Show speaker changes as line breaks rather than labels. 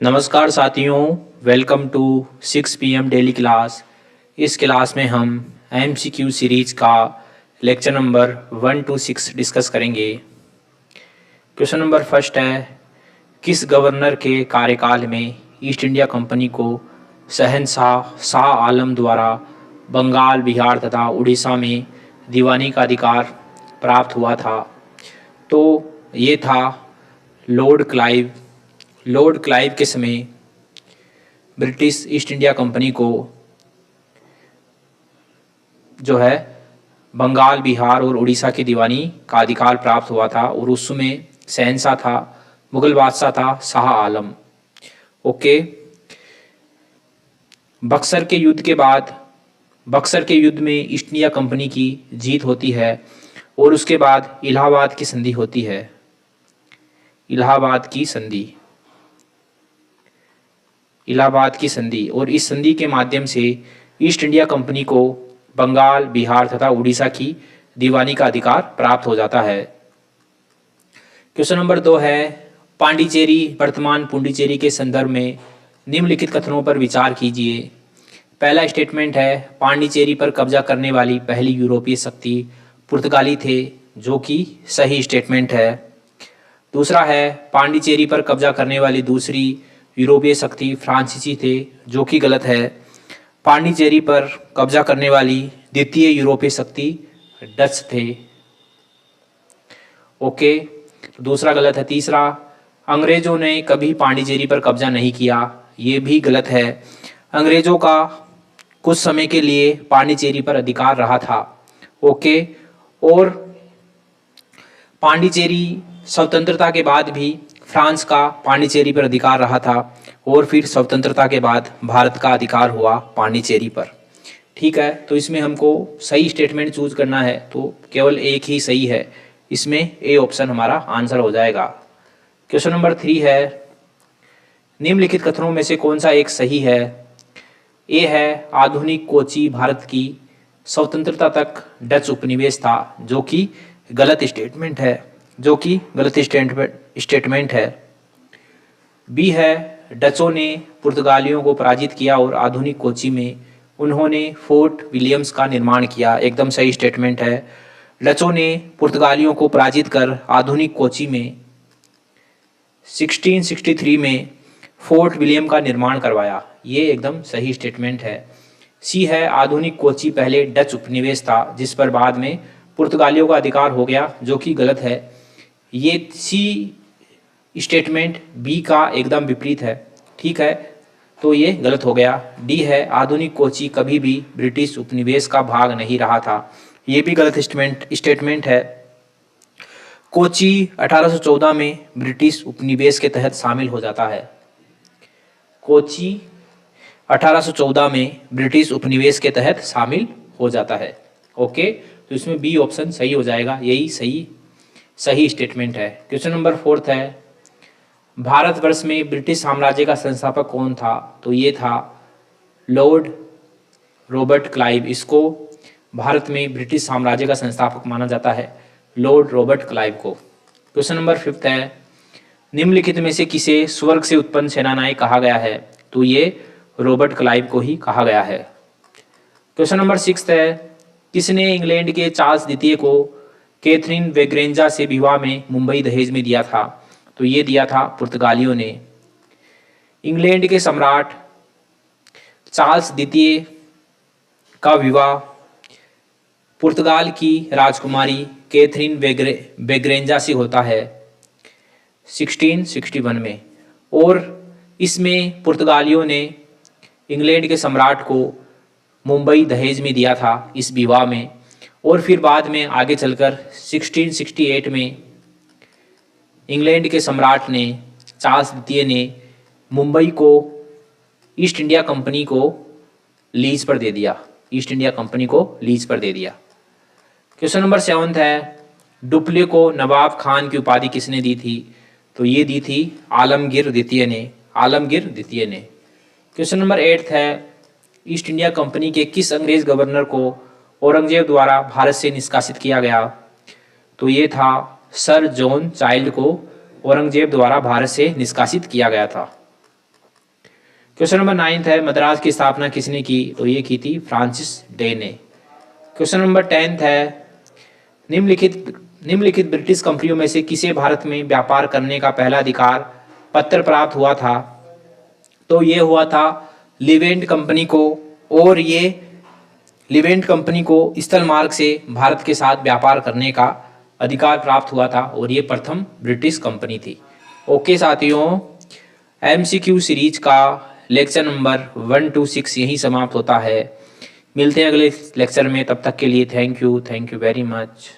नमस्कार साथियों, welcome to 6 PM daily class. इस क्लास में हम MCQ सीरीज का लेक्चर नंबर 1 to 6 डिस्कस करेंगे। क्वेश्चन नंबर फर्स्ट है, किस गवर्नर के कार्यकाल में ईस्ट इंडिया कंपनी को शहंशाह शाह आलम द्वारा बंगाल, बिहार तथा उड़ीसा में दीवानी का अधिकार प्राप्त हुआ था? तो ये था लॉर्ड क्लाइव। लॉर्ड क्लाइव के समय ब्रिटिश ईस्ट इंडिया कंपनी को जो है बंगाल, बिहार और उड़ीसा की दीवानी का अधिकार प्राप्त हुआ था और उस समय शहंशाह था, मुगल बादशाह था शाह आलम। ओके। बक्सर के युद्ध में ईस्ट इंडिया कंपनी की जीत होती है और उसके बाद इलाहाबाद की संधि होती है। इलाहाबाद की संधि और इस संधि के माध्यम से ईस्ट इंडिया कंपनी को बंगाल, बिहार तथा उड़ीसा की दीवानी का अधिकार प्राप्त हो जाता है। क्वेश्चन नंबर 2 है, पांडिचेरी वर्तमान पुडुचेरी के संदर्भ में निम्नलिखित कथनों पर विचार कीजिए। पहला स्टेटमेंट है, पांडिचेरी पर कब्जा करने वाली पहली यूरोपीय शक्ति पुर्तगाली थे, जो कि सही स्टेटमेंट है। दूसरा है, पांडिचेरी पर कब्जा करने वाली दूसरी यूरोपीय शक्ति फ्रांसीसी थे, जो कि गलत है। पांडिचेरी पर कब्जा करने वाली द्वितीय यूरोपीय शक्ति डच थे। ओके, तो दूसरा गलत है। तीसरा, अंग्रेजों ने कभी पांडिचेरी पर कब्जा नहीं किया, ये भी गलत है। अंग्रेजों का कुछ समय के लिए पांडिचेरी पर अधिकार रहा था। ओके, और पांडिचेरी स्वतंत्रता के बाद भी फ्रांस का पांडिचेरी पर अधिकार रहा था और फिर स्वतंत्रता के बाद भारत का अधिकार हुआ पांडिचेरी पर। ठीक है, तो इसमें हमको सही स्टेटमेंट चूज करना है, तो केवल एक ही सही है, इसमें ए ऑप्शन हमारा आंसर हो जाएगा। क्वेश्चन नंबर 3 है, निम्नलिखित कथनों में से कौन सा एक सही है? ए है, आधुनिक कोची भारत की स्वतंत्रता तक डच उपनिवेश था, जो कि गलत स्टेटमेंट है। बी है, डचों ने पुर्तगालियों को पराजित किया और आधुनिक कोची में उन्होंने फोर्ट विलियम्स का निर्माण किया, एकदम सही स्टेटमेंट है। डचों ने पुर्तगालियों को पराजित कर आधुनिक कोची में 1663 में फोर्ट विलियम का निर्माण करवाया, ये एकदम सही स्टेटमेंट है। सी है, आधुनिक कोची पहले डच उपनिवेश था जिस पर बाद में पुर्तगालियों का अधिकार हो गया, जो कि गलत है। ये सी स्टेटमेंट बी का एकदम विपरीत है। ठीक है, तो ये गलत हो गया। डी है, आधुनिक कोची कभी भी ब्रिटिश उपनिवेश का भाग नहीं रहा था, ये भी गलत स्टेटमेंट है। कोची 1814 में ब्रिटिश उपनिवेश के तहत शामिल हो जाता है। कोची 1814 में ब्रिटिश उपनिवेश के तहत शामिल हो जाता है। ओके, तो इसमें बी ऑप्शन सही हो जाएगा, यही सही स्टेटमेंट है। क्वेश्चन नंबर 4 है, भारतवर्ष में ब्रिटिश साम्राज्य का संस्थापक कौन था? तो ये था लॉर्ड रॉबर्ट क्लाइव। इसको भारत में ब्रिटिश साम्राज्य का संस्थापक माना जाता है, लॉर्ड रॉबर्ट क्लाइव को। क्वेश्चन नंबर 5 है, निम्नलिखित में से किसे स्वर्ग से उत्पन्न सेनानायक कहा गया है? तो ये रॉबर्ट क्लाइव को ही कहा गया है। क्वेश्चन नंबर 6 है, किसने इंग्लैंड के चार्ल्स द्वितीय को कैथरीन वेग्रेंजा से विवाह में मुंबई दहेज में दिया था? तो ये दिया था पुर्तगालियों ने। इंग्लैंड के सम्राट चार्ल्स द्वितीय का विवाह पुर्तगाल की राजकुमारी कैथरीन वेग्रेंजा से होता है 1661 में, और इसमें पुर्तगालियों ने इंग्लैंड के सम्राट को मुंबई दहेज में दिया था इस विवाह में, और फिर बाद में आगे चलकर 1668 में इंग्लैंड के सम्राट ने चार्ल्स द्वितीय ने मुंबई को ईस्ट इंडिया कंपनी को लीज पर दे दिया। क्वेश्चन नंबर 7 है, डुप्ले को नवाब खान की उपाधि किसने दी थी? तो ये दी थी आलमगीर द्वितीय ने। क्वेश्चन नंबर 8 है, ईस्ट इंडिया कंपनी के किस अंग्रेज गवर्नर को औरंगजेब द्वारा भारत से निष्कासित किया गया? तो ये था सर जॉन चाइल्ड को औरंगजेब द्वारा भारत से निष्कासित किया गया था। क्वेश्चन नंबर 9 है, मद्रास की स्थापना किसने की? तो ये की थी फ्रांसिस डे ने। क्वेश्चन नंबर 10 है, निम्नलिखित ब्रिटिश कंपनियों में से किसे भारत में व्यापार करने का पहला अधिकार पत्र प्राप्त हुआ था? तो ये हुआ था लिवेंट कंपनी को, और ये लिवेंट कंपनी को स्थल मार्ग से भारत के साथ व्यापार करने का अधिकार प्राप्त हुआ था, और ये प्रथम ब्रिटिश कंपनी थी। ओके साथियों, MCQ सीरीज का लेक्चर नंबर 1 to 6 यहीं समाप्त होता है। मिलते हैं अगले लेक्चर में, तब तक के लिए थैंक यू वेरी मच।